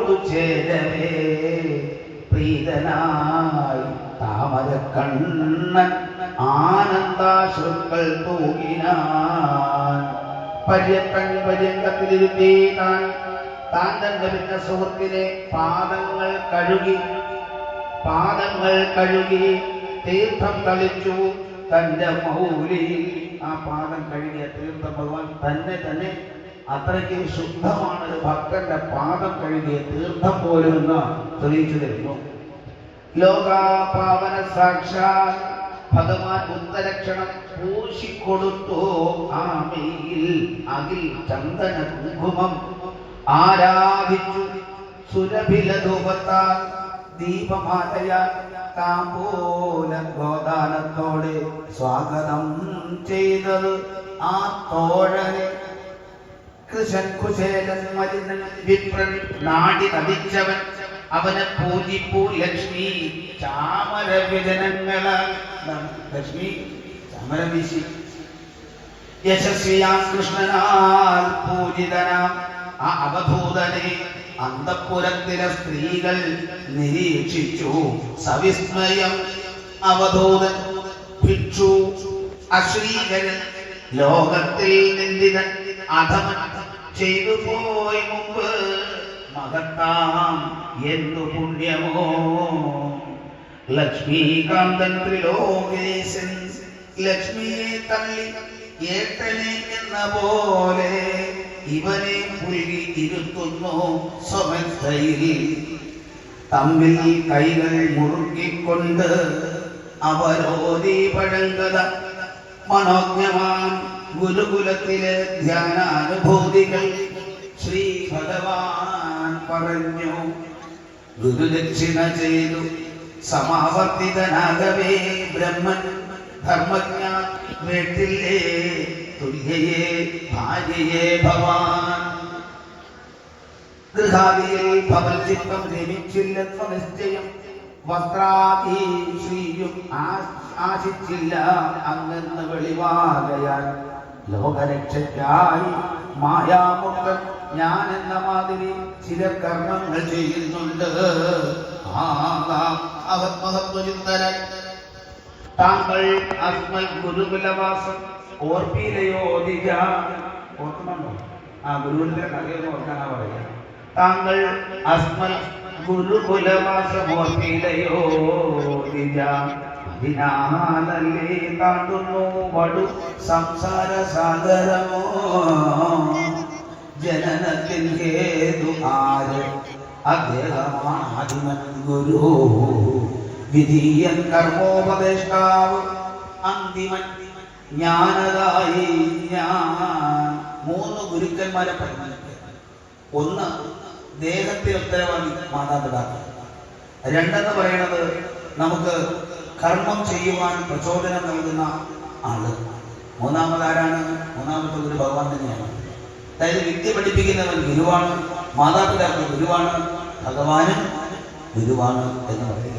തന്നോടു ചേരവേ പ്രീതനായി താമര കണ്ണൻ ആനന്ദാശ്രുക്കൾ തൂകിനാൻ. പര്യങ്കത്തിലിരുത്തി താൻ തന്നെ പിന്നെ സുഹൃത്തിനെ പാദങ്ങൾ കഴുകി തീർത്ഥം തളിച്ചു തന്റെ മൗലിയിൽ. ആ പാദം കഴുകിയ തീർത്ഥം ഭഗവാൻ തന്നെ അത്രയ്ക്ക് ശുദ്ധമാണ് ഒരു ഭക്തന്റെ പാദം കഴുകിയ തീർത്ഥം പോലും എന്ന് തെളിയിച്ചു തരുന്നു. ലോകാപാവന സാക്ഷാൽ ഭഗവാൻ ഉത്തരക്ഷണം പൂശിക്കൊടുത്തു. ആമയിൽ അകിൽ ചന്ദന കുങ്കുമം ആരാധിച്ചു സുരഭിലധൂപത്താൽ ദീപമാലയാൽ താംബൂല ഗോദാനത്തോടെ സ്വാഗതം ചെയ്തത് ആ തോഴനെ. കൃശൻ കുശേലൻ മലിനൻ വിപ്രൻ നാടി നദിച്ചവൻ അവനെ പൂജിപ്പൂ ലക്ഷ്മി ചാമര വിജനങ്ങളാൽ. ലക്ഷ്മി ചാമര വീശി യശസ്വിയാം കൃഷ്ണനാൽ പൂജിതനാം ആ അവധൂതനെ അന്തഃപുരത്തിലെ സ്ത്രീകൾ നിരീക്ഷിച്ചു സവിസ്മയം. അവധൂതൻ ഭിക്ഷു അശ്രീകരൻ ലോകത്തിൽ നിന്ദിതൻ അധമൻ ചെയ്തു പോയി മുമ്പ് മഹത്താം എന്തു പുണ്യമോ. ലക്ഷ്മീകാന്തൻ ത്രിലോകേശൻ ലക്ഷ്മിയെ തള്ളി ഏട്ടനെ എന്ന പോലെ ഇവനെ പുൽകി ഇരുത്തുന്നു സ്വമേധയിൽ. തമ്മിൽ കൈകൾ മുറുക്കിക്കൊണ്ട് അവരോധി പഴങ്കഥ മനോജ്ഞമാൻ ഗുരുകുലത്തിലെ ധ്യാനാനുഭൂതികൾ ശ്രീ ഭഗവാൻ പറഞ്ഞു. ഗുരുദക്ഷിണ ചെയ്തു സമാവർത്തിതനാകവേ ബ്രഹ്മൻ ധർമ്മജ്ഞ വീട്ടിലെ തുല്യയെ ഭാര്യയെ ഭവാൻ. ഗൃഹാദിയിൽ ഭവൽ ചിത്രം രമിച്ചില്ലെന്ന നിശ്ചയം വസ്ത്രാദി ശ്രീയും ആശിച്ചില്ല അങ്ങെന്ന് വെളിവാകയാൽ ലോകരക്ഷയ്ക്കായി മായാമുക്തൻ ഞാൻ എന്ന മാതിരി ചില കർമ്മങ്ങൾ ചെയ്യുന്നുണ്ട്. ആത്മഹത്വചിന്തരായി താങ്കൾ അസ്മൽ ഗുരുകുലവാസം ഓർപ്പിയിലെയോ ഓർക്കുന്നുണ്ടോ? ആ ഗുരുവിന്റെ കഥയൊന്നും ഓർക്കാനാ പറയാ. താങ്കൾ അസ്മൽ ഗുരുകുലവാസം ഓർപ്പിയിലെയോ അതിനാലല്ലേ താണ്ടുന്നു വടു സംസാര സാഗരമോ. ജനനത്തിൽ ഹേതു ആര് അദ്ദേഹമാദിമൻ ഗുരു വിധീയൻ കർമ്മോപദേഷ്ടാവ് അന്തിമൻ ജ്ഞാനതായി ഞാൻ. 3 ഗുരുക്കന്മാരെ പറഞ്ഞു. ഒന്ന് ദേഹത്തെ ഉത്തരവാദി മാതാപിതാക്കൾ. 2 പറയുന്നത് നമുക്ക് കർമ്മം ചെയ്യുവാൻ പ്രചോദനം നൽകുന്ന ആള്. 3-മതാരാണ്? 3-മത്തെ ഗുരു ഭഗവാൻ തന്നെയാണ്. അതായത് വിദ്യ പഠിപ്പിക്കുന്നവൻ ഗുരുവാണ്, മാതാപിതാക്കൾ ഗുരുവാണ്, ഭഗവാനും ഗുരുവാണ് എന്ന് പറയും.